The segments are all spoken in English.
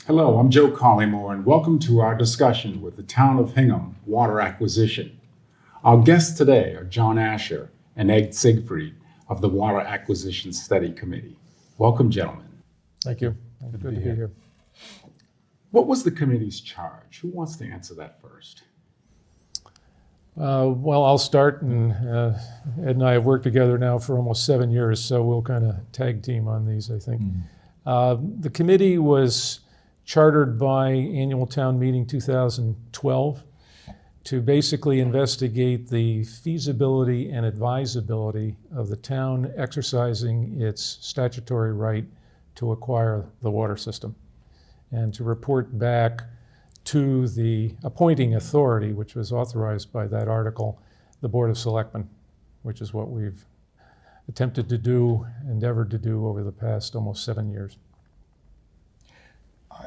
Hello, I'm Joe Collymore, and welcome to our discussion with the Town of Hingham Water Acquisition. Our guests today are John Asher and Ed Siegfried of the Water Acquisition Study Committee. Welcome, gentlemen. Thank you. Good to be here. What was the committee's charge? Who wants to answer that first? Well, I'll start, and Ed and I have worked together now for almost 7 years, so we'll kind of tag team on these, I think. The committee was chartered by annual town meeting 2012 to basically investigate the feasibility and advisability of the town exercising its statutory right to acquire the water system, and to report back to the appointing authority, which was authorized by that article, the Board of Selectmen, which is what we've attempted to do, endeavored to do over the past almost 7 years.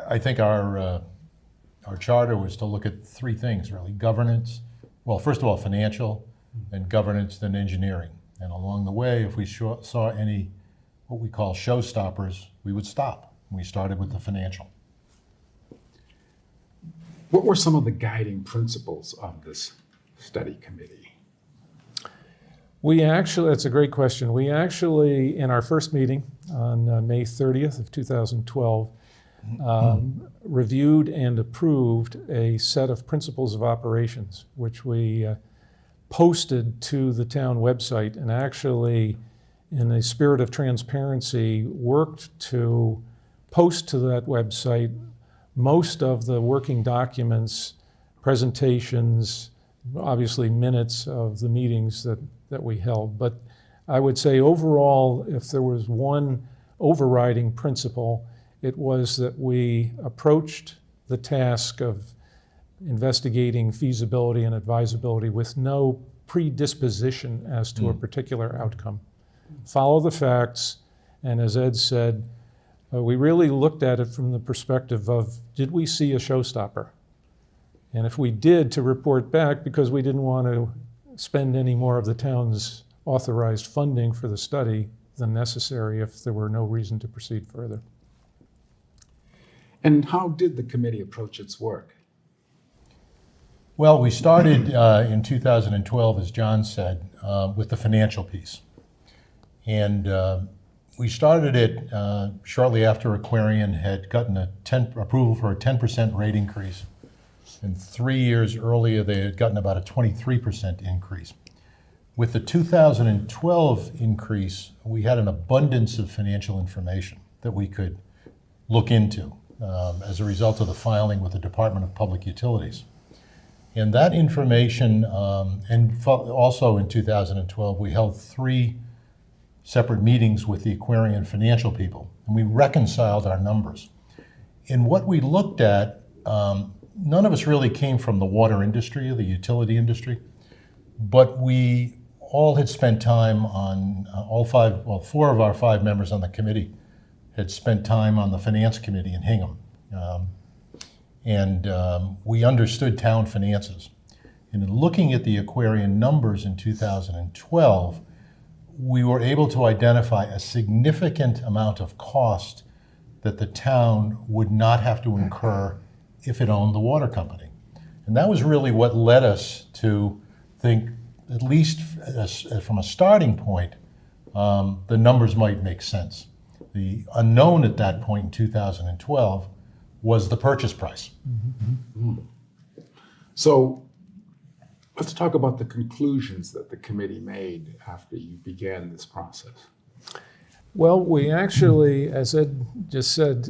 I think our charter was to look at three things, really. Governance, well, first of all, financial, then governance, then engineering. And along the way, if we saw any, what we call showstoppers, we would stop. We started with the financial. What were some of the guiding principles of this study committee? That's a great question. We actually, in our first meeting on May 30th of 2012, reviewed and approved a set of principles of operations, which we posted to the town website, and actually, in a spirit of transparency, worked to post to that website most of the working documents, presentations, obviously minutes of the meetings that we held. But I would say overall, if there was one overriding principle, it was that we approached the task of investigating feasibility and advisability with no predisposition as to a particular outcome. Follow the facts, and as Ed said, we really looked at it from the perspective of, did we see a showstopper? And if we did, to report back, because we didn't want to spend any more of the town's authorized funding for the study than necessary if there were no reason to proceed further. And how did the committee approach its work? Well, we started in 2012, as John said, with the financial piece. And we started it shortly after Aquarian had gotten approval for a 10% rate increase. And 3 years earlier, they had gotten about a 23% increase. With the 2012 increase, we had an abundance of financial information that we could look into as a result of the filing with the Department of Public Utilities. And that information, and also in 2012, we held 3 separate meetings with the Aquarian financial people, and we reconciled our numbers. And what we looked at, none of us really came from the water industry or the utility industry, but we all had spent time on, 4 of our 5 members on the committee had spent time on the finance committee in Hingham. We understood town finances. And in looking at the Aquarian numbers in 2012, we were able to identify a significant amount of cost that the town would not have to incur if it owned the water company. And that was really what led us to think, at least from a starting point, the numbers might make sense. The unknown at that point in 2012 was the purchase price. Mm-hmm. So let's talk about the conclusions that the committee made after you began this process. Well, we actually, as Ed just said,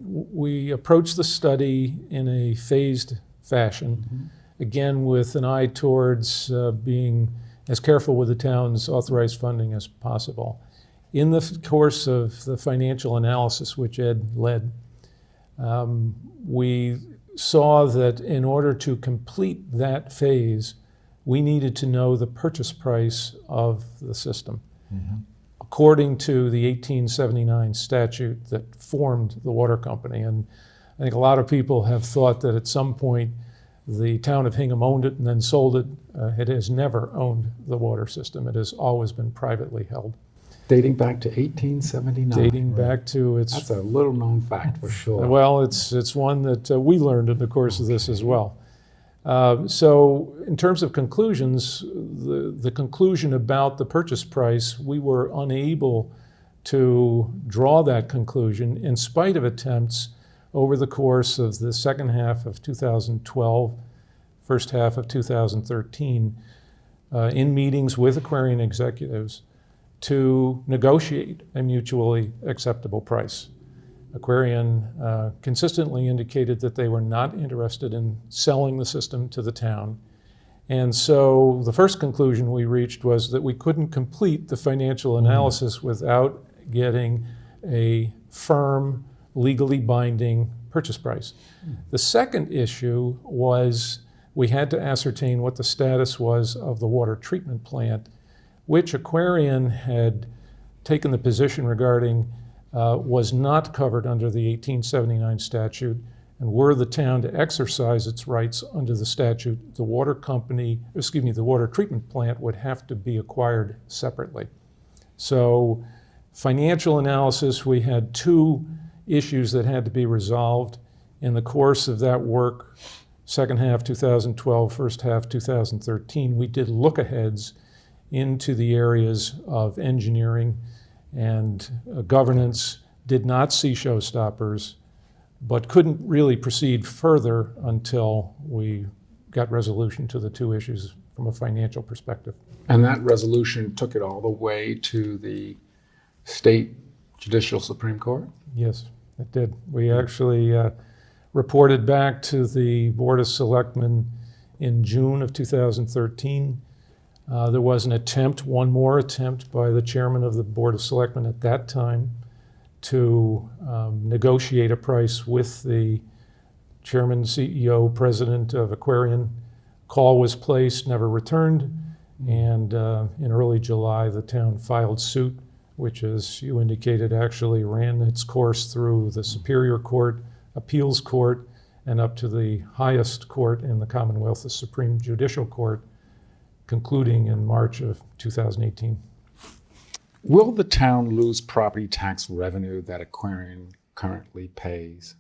we approached the study in a phased fashion, again with an eye towards being as careful with the town's authorized funding as possible. In the course of the financial analysis, which Ed led, we saw that in order to complete that phase, we needed to know the purchase price of the system. Mm-hmm. According to the 1879 statute that formed the water company. And I think a lot of people have thought that at some point the town of Hingham owned it and then sold it. It has never owned the water system. It has always been privately held. Dating back to 1879. dating back to its. That's a little known fact for sure. Well, it's one that we learned in the course of this as well. So in terms of conclusions, the conclusion about the purchase price, we were unable to draw that conclusion in spite of attempts over the course of the second half of 2012, first half of 2013, in meetings with Aquarian executives to negotiate a mutually acceptable price. Aquarian consistently indicated that they were not interested in selling the system to the town. And so the first conclusion we reached was that we couldn't complete the financial analysis without getting a firm, legally binding purchase price. The second issue was we had to ascertain what the status was of the water treatment plant, which Aquarian had taken the position regarding was not covered under the 1879 statute, and were the town to exercise its rights under the statute, the water treatment plant would have to be acquired separately. So financial analysis, we had two issues that had to be resolved. In the course of that work, second half 2012, first half 2013, we did look-aheads into the areas of engineering and governance, did not see showstoppers, but couldn't really proceed further until we got resolution to the two issues from a financial perspective. And that resolution took it all the way to the state judicial Supreme Court? Yes, it did. We actually reported back to the Board of Selectmen in June of 2013. There was an attempt, one more attempt by the chairman of the Board of Selectmen at that time to negotiate a price with the chairman, CEO, president of Aquarian. Call was placed, never returned, and in early July the town filed suit, which, as you indicated, actually ran its course through the Superior Court, Appeals Court, and up to the highest court in the Commonwealth, the Supreme Judicial Court, concluding in March of 2018. Will the town lose property tax revenue that Aquarian currently pays?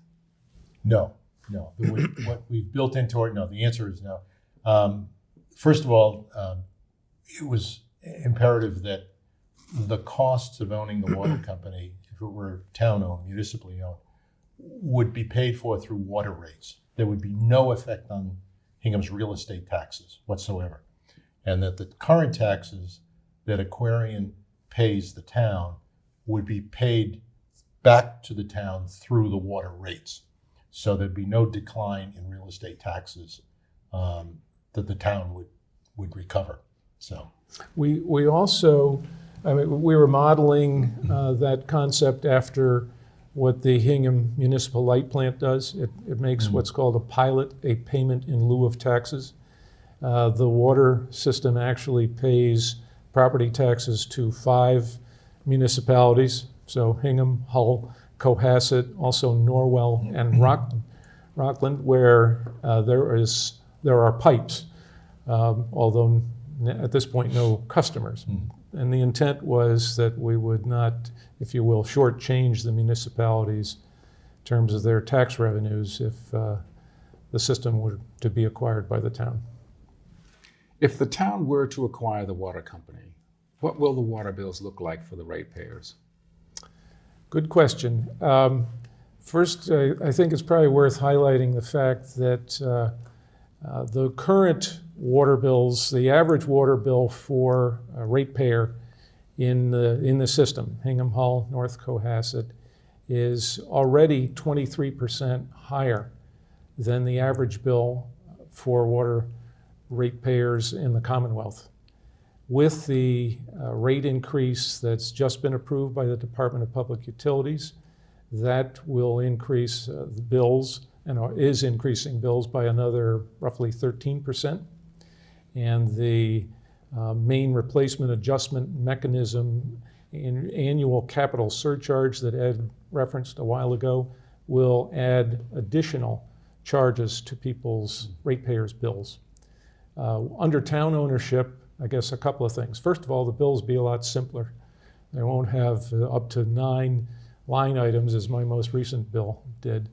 No. What we've built into it, no. The answer is no. First of all, it was imperative that the costs of owning the water company, if it were town-owned, municipally owned, would be paid for through water rates. There would be no effect on Hingham's real estate taxes whatsoever. And that the current taxes that Aquarian pays the town would be paid back to the town through the water rates. So there'd be no decline in real estate taxes that the town would recover. So we also, we were modeling that concept after what the Hingham Municipal Light Plant does. It makes what's called a pilot, a payment in lieu of taxes. The water system actually pays property taxes to 5 municipalities, so Hingham, Hull, Cohasset, also Norwell, and Rockland, where there are pipes, although at this point no customers. And the intent was that we would not, if you will, shortchange the municipalities in terms of their tax revenues if the system were to be acquired by the town. If the town were to acquire the water company, what will the water bills look like for the ratepayers? Good question. First, I think it's probably worth highlighting the fact that the current water bills, the average water bill for a ratepayer in the system, Hingham, Hull, North Cohasset, is already 23% higher than the average bill for water ratepayers in the Commonwealth. With the rate increase that's just been approved by the Department of Public Utilities, that will increase the bills and is increasing bills by another roughly 13%. And the main replacement adjustment mechanism in annual capital surcharge that Ed referenced a while ago will add additional charges to people's ratepayers' bills. Under town ownership, I guess a couple of things. First of all, the bills be a lot simpler. They won't have up to 9 line items as my most recent bill did.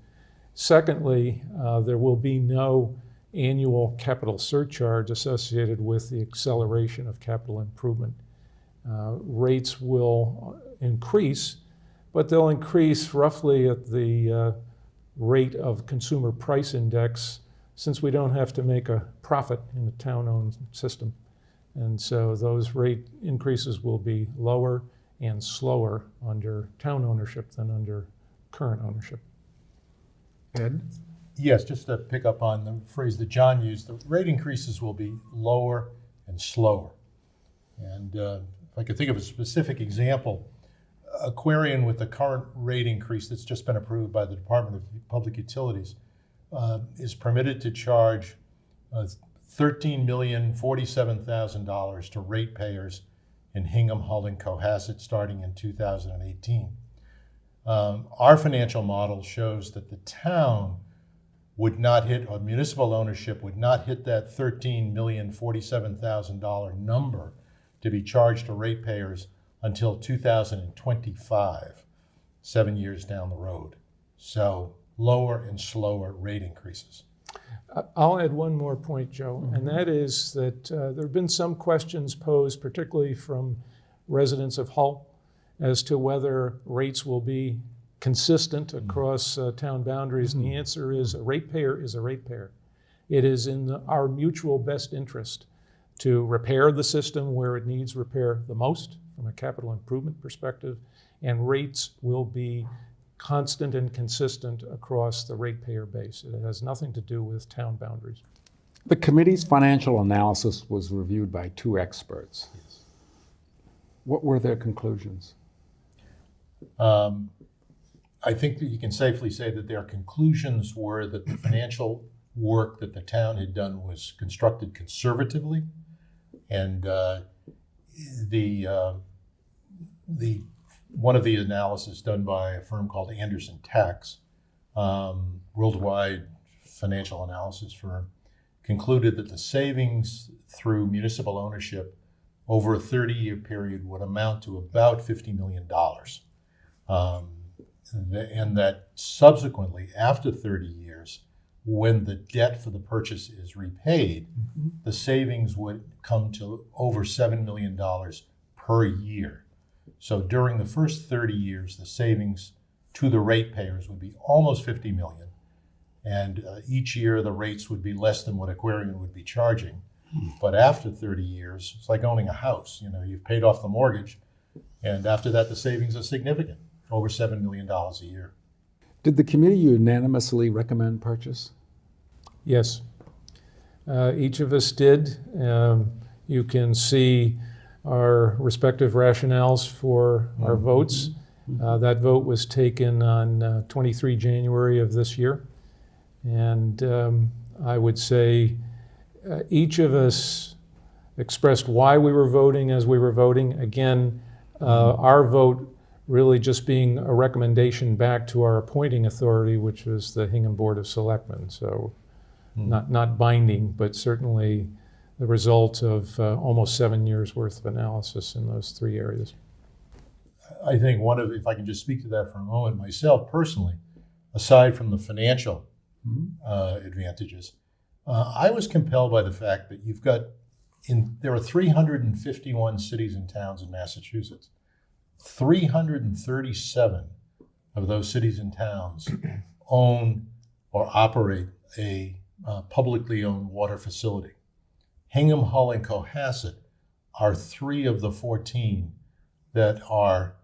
Secondly, there will be no annual capital surcharge associated with the acceleration of capital improvement. Rates will increase, but they'll increase roughly at the rate of consumer price index, since we don't have to make a profit in the town-owned system. And so those rate increases will be lower and slower under town ownership than under current ownership. Ed? Yes, just to pick up on the phrase that John used, the rate increases will be lower and slower. And if I could think of a specific example, Aquarian, with the current rate increase that's just been approved by the Department of Public Utilities, is permitted to charge $13,047,000 to ratepayers in Hingham, Hull, and Cohasset starting in 2018. Our financial model shows that the town would not hit, or municipal ownership would not hit that $13,047,000 number to be charged to ratepayers until 2025, 7 years down the road. So lower and slower rate increases. I'll add one more point, Joe, and that is that there have been some questions posed, particularly from residents of Hull, as to whether rates will be consistent across town boundaries. And the answer is a ratepayer is a ratepayer. It is in our mutual best interest to repair the system where it needs repair the most from a capital improvement perspective, and rates will be constant and consistent across the ratepayer base. It has nothing to do with town boundaries. The committee's financial analysis was reviewed by 2 experts. What were their conclusions? I think that you can safely say that their conclusions were that the financial work that the town had done was constructed conservatively, and one of the analysis done by a firm called Anderson Tax, worldwide financial analysis firm, concluded that the savings through municipal ownership over a 30-year period would amount to about $50 million. And that subsequently, after 30 years, when the debt for the purchase is repaid, the savings would come to over $7 million per year. So during the first 30 years, the savings to the ratepayers would be almost $50 million. And each year the rates would be less than what Aquarian would be charging. But after 30 years, it's like owning a house. You know, you've paid off the mortgage, and after that the savings are significant, over $7 million a year. Did the committee unanimously recommend purchase? Yes, each of us did. You can see our respective rationales for our votes. That vote was taken on 23 January of this year. And I would say each of us expressed why we were voting as we were voting. Again, our vote really just being a recommendation back to our appointing authority, which was the Hingham Board of Selectmen. So not binding, but certainly the result of almost 7 years worth of analysis in those 3 areas. I think if I can just speak to that for a moment, myself personally, aside from the financial advantages, I was compelled by the fact that there are 351 cities and towns in Massachusetts. 337 of those cities and towns own or operate a publicly owned water facility. Hingham, Hull, and Cohasset are 3 of the 14 that are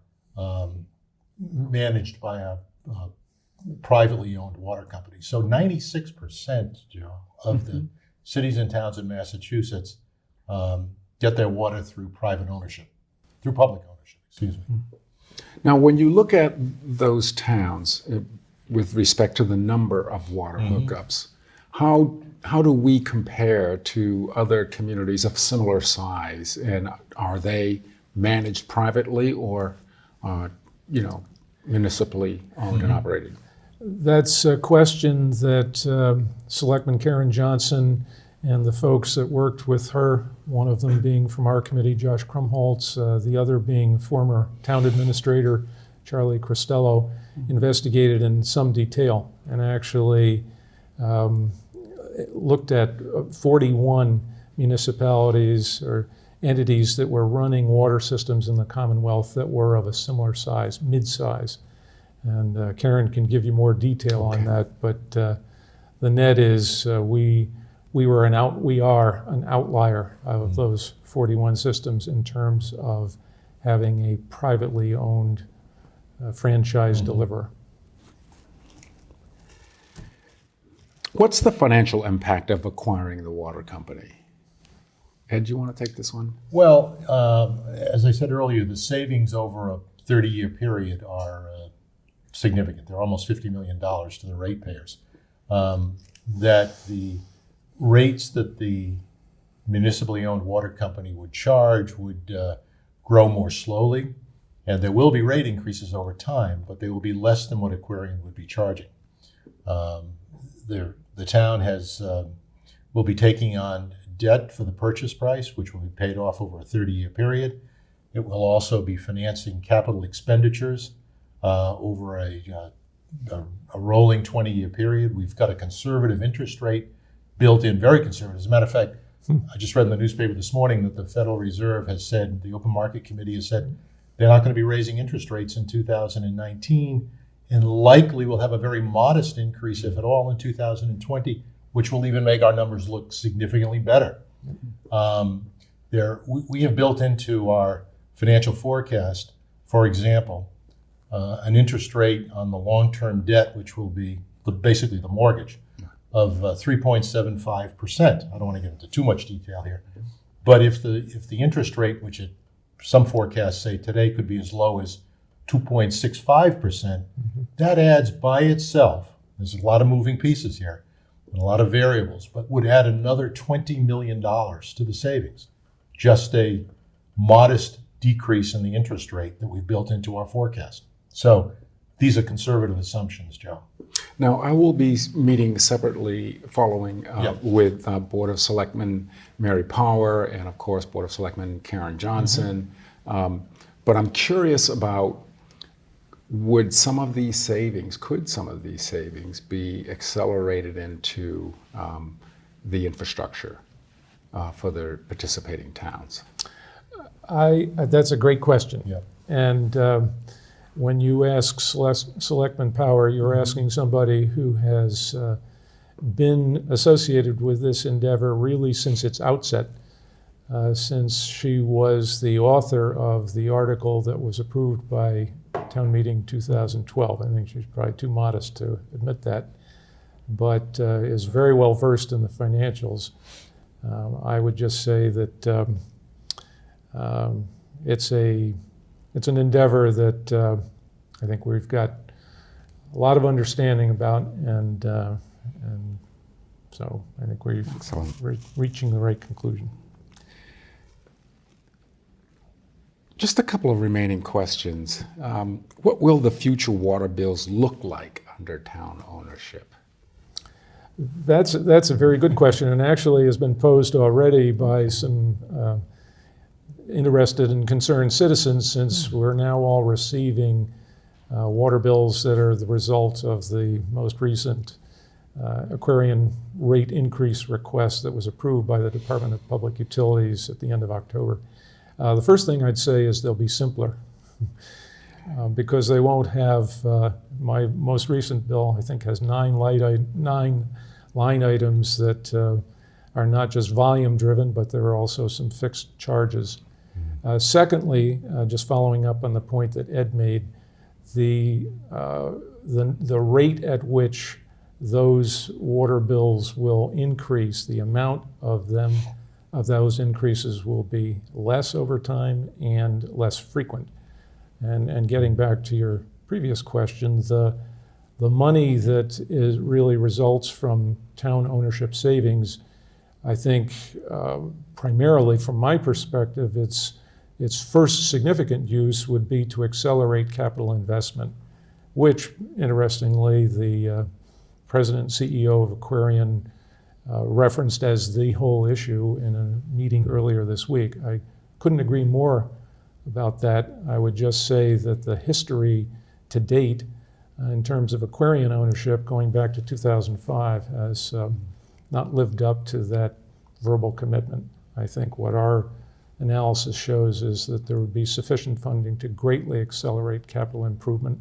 managed by a privately owned water company. So 96%, Joe, of the cities and towns in Massachusetts get their water through private ownership, through public ownership, excuse me. Now, when you look at those towns with respect to the number of water hookups, how do we compare to other communities of similar size? And are they managed privately or, municipally owned and operated? That's a question that Selectman Karen Johnson And the folks that worked with her, one of them being from our committee, Josh Krumholtz, the other being former town administrator, Charlie Cristello, investigated in some detail and actually looked at 41 municipalities or entities that were running water systems in the Commonwealth that were of a similar size, mid-size. And Karen can give you more detail on that, but the net is we are an outlier of those 41 systems in terms of having a privately owned franchise deliverer. What's the financial impact of acquiring the water company? Ed, do you want to take this one? Well, as I said earlier, the savings over a 30-year period are significant. They're almost $50 million to the ratepayers. That the rates that the municipally owned water company would charge would grow more slowly, and there will be rate increases over time, but they will be less than what Aquarian would be charging. The town will be taking on debt for the purchase price, which will be paid off over a 30-year period. It will also be financing capital expenditures over a rolling 20-year period. We've got a conservative interest rate built in, very conservative. As a matter of fact, I just read in the newspaper this morning that the Federal Reserve has said, the Open Market Committee has said, they're not going to be raising interest rates in 2019, and likely will have a very modest increase, if at all, in 2020, which will even make our numbers look significantly better. We have built into our financial forecast, for example, an interest rate on the long-term debt, which will be basically the mortgage, of 3.75%. I don't want to get into too much detail here, but if the interest rate, which some forecasts say today could be as low as 2.65%, that adds by itself, there's a lot of moving pieces here and a lot of variables, but would add another $20 million to the savings. Just a modest decrease in the interest rate that we built into our forecast. So these are conservative assumptions, Joe. Now, I will be meeting separately following with Board of Selectmen Mary Power and, of course, Board of Selectmen Karen Johnson. But I'm curious about, could some of these savings be accelerated into the infrastructure for the participating towns? That's a great question. Yeah. And when you ask Selectman Power, you're asking somebody who has been associated with this endeavor really since its outset, since she was the author of the article that was approved by town meeting 2012. I think she's probably too modest to admit that, but is very well versed in the financials. I would just say that it's an endeavor that I think we've got a lot of understanding about, and so I think we're reaching the right conclusion. Just a couple of remaining questions. What will the future water bills look like under town ownership? That's a very good question, and actually has been posed already by some interested and concerned citizens, since we're now all receiving water bills that are the result of the most recent Aquarian rate increase request that was approved by the Department of Public Utilities at the end of October. The first thing I'd say is they'll be simpler because they won't have, my most recent bill, I think, has 9 line items that are not just volume driven, but there are also some fixed charges. Secondly, just following up on the point that Ed made, the rate at which those water bills will increase, the amount of them, of those increases will be less over time and less frequent. And getting back to your previous question, the money that really results from town ownership savings, I think primarily from my perspective, its first significant use would be to accelerate capital investment, which, interestingly, the president and CEO of Aquarian referenced as the whole issue in a meeting earlier this week. I couldn't agree more about that. I would just say that the history to date in terms of Aquarian ownership going back to 2005 has not lived up to that verbal commitment. I think what our analysis shows is that there would be sufficient funding to greatly accelerate capital improvement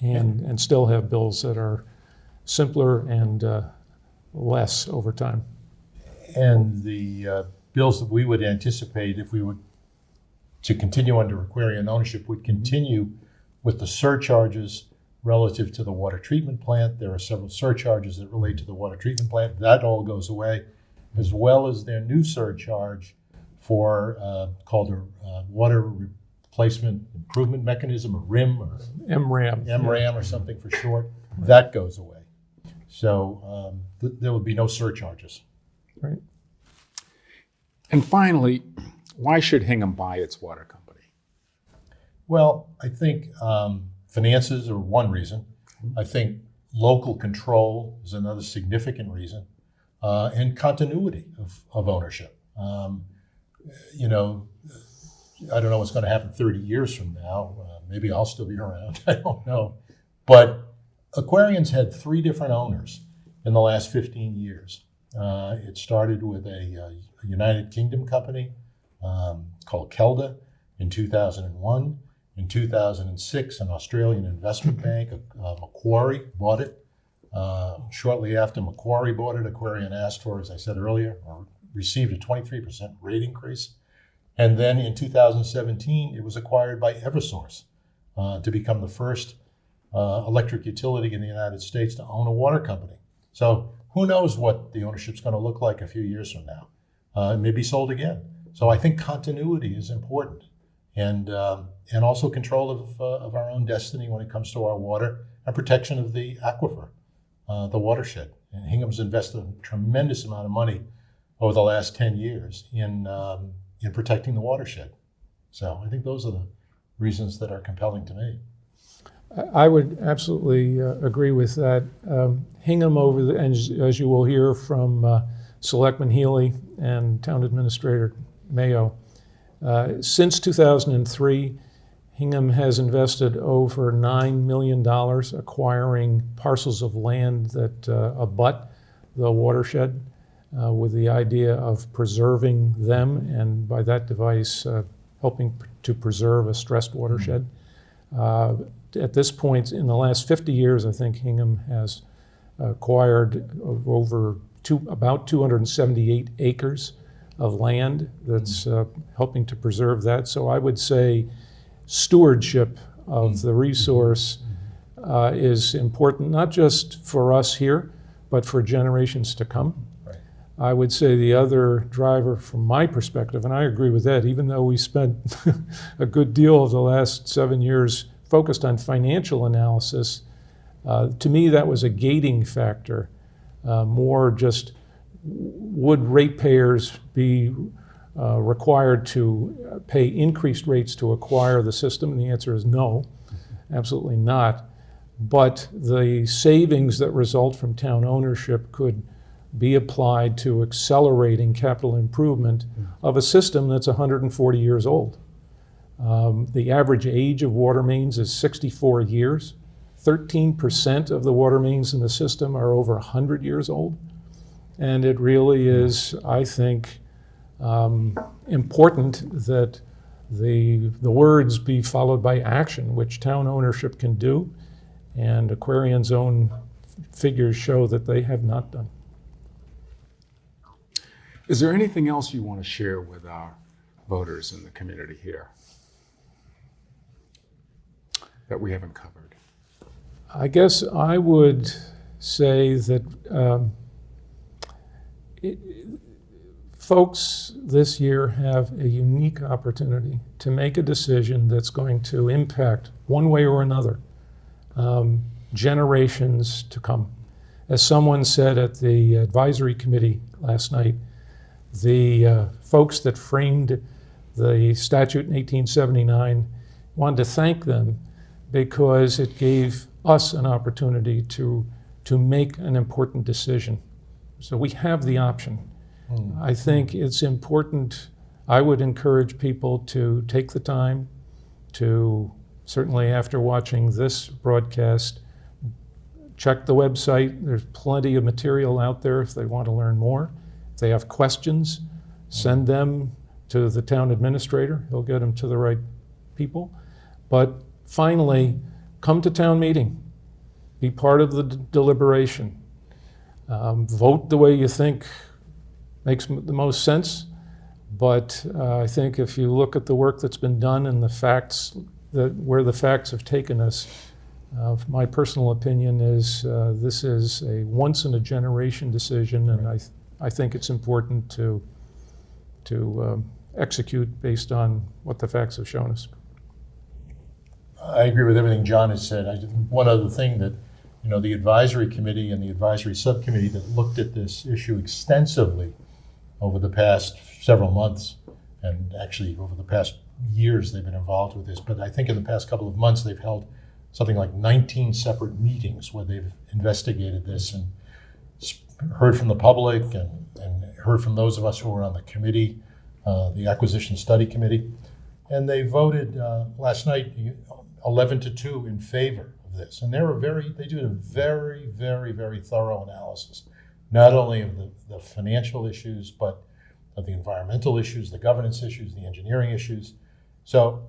and still have bills that are simpler and less over time. And the bills that we would anticipate if we would to continue under Aquarian ownership would continue with the surcharges relative to the water treatment plant. There are several surcharges that relate to the water treatment plant. That all goes away, as well as their new surcharge for called a Water Replacement Improvement Mechanism, or RIM, or MRAM, or something for short. That goes away. So there will be no surcharges. Right. And finally, why should Hingham buy its water company? Well, I think finances are one reason. I think local control is another significant reason, and continuity of ownership. You know, I don't know what's going to happen 30 years from now. Maybe I'll still be around. I don't know. But Aquarians had 3 different owners in the last 15 years. It started with a United Kingdom company called Kelda in 2001. In 2006, an Australian investment bank, Macquarie, bought it. Shortly after Macquarie bought it, Aquarian asked for, as I said earlier, or received a 23% rate increase. And then in 2017, it was acquired by Eversource to become the first electric utility in the United States to own a water company. So who knows what the ownership's going to look like a few years from now. It may be sold again. So I think continuity is important, and also control of our own destiny when it comes to our water and protection of the aquifer, the watershed. And Hingham's invested a tremendous amount of money over the last 10 years in protecting the watershed. So I think those are the reasons that are compelling to me. I would absolutely agree with that. Hingham, and as you will hear from Selectman Healy and Town Administrator Mayo, since 2003, Hingham has invested over $9 million acquiring parcels of land that abut the watershed with the idea of preserving them, and by that device, helping to preserve a stressed watershed. At this point, in the last 50 years, I think Hingham has acquired about 278 acres of land that's helping to preserve that. So I would say stewardship of the resource is important, not just for us here, but for generations to come. Right. I would say the other driver from my perspective, and I agree with Ed, even though we spent a good deal of the last 7 years focused on financial analysis, to me that was a gating factor. More just, would ratepayers be required to pay increased rates to acquire the system? And the answer is no, absolutely not. But the savings that result from town ownership could be applied to accelerating capital improvement of a system that's 140 years old. The average age of water mains is 64 years. 13% of the water mains in the system are over 100 years old. And it really is, I think, important that the words be followed by action, which town ownership can do. And Aquarian's own figures show that they have not done. Is there anything else you want to share with our voters in the community here that we haven't covered? I guess I would say that folks this year have a unique opportunity to make a decision that's going to impact, one way or another, generations to come. As someone said at the advisory committee last night, the folks that framed the statute in 1879 wanted to thank them because it gave us an opportunity to make an important decision. So we have the option. I think it's important. I would encourage people to take the time to, certainly after watching this broadcast, check the website. There's plenty of material out there if they want to learn more. If they have questions, send them to the town administrator. He'll get them to the right people. But finally, come to town meeting. Be part of the deliberation. Vote the way you think makes the most sense. But I think if you look at the work that's been done and the facts, where the facts have taken us, my personal opinion is this is a once-in-a-generation decision, and I think it's important to execute based on what the facts have shown us. I agree with everything John has said. One other thing that, the advisory committee and the advisory subcommittee that looked at this issue extensively over the past several months, and actually over the past years they've been involved with this, but I think in the past couple of months they've held something like 19 separate meetings where they've investigated this and heard from the public and heard from those of us who were on the committee, the acquisition study committee, and they voted last night 11-2 in favor of this. And they did a very, very, very thorough analysis, not only of the financial issues, but of the environmental issues, the governance issues, the engineering issues. So,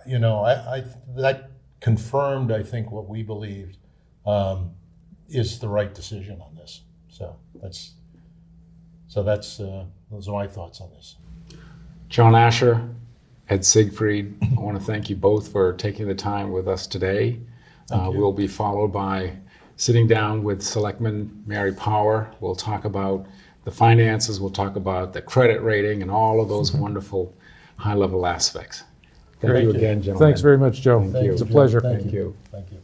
that confirmed, I think, what we believed is the right decision on this. So those are my thoughts on this. John Asher, Ed Siegfried, I want to thank you both for taking the time with us today. We'll be followed by sitting down with Selectman Mary Power. We'll talk about the finances, we'll talk about the credit rating and all of those wonderful high-level aspects. Thank you again, gentlemen. Thanks very much, Joe. Thank you. It's a pleasure. Thank you. Thank you.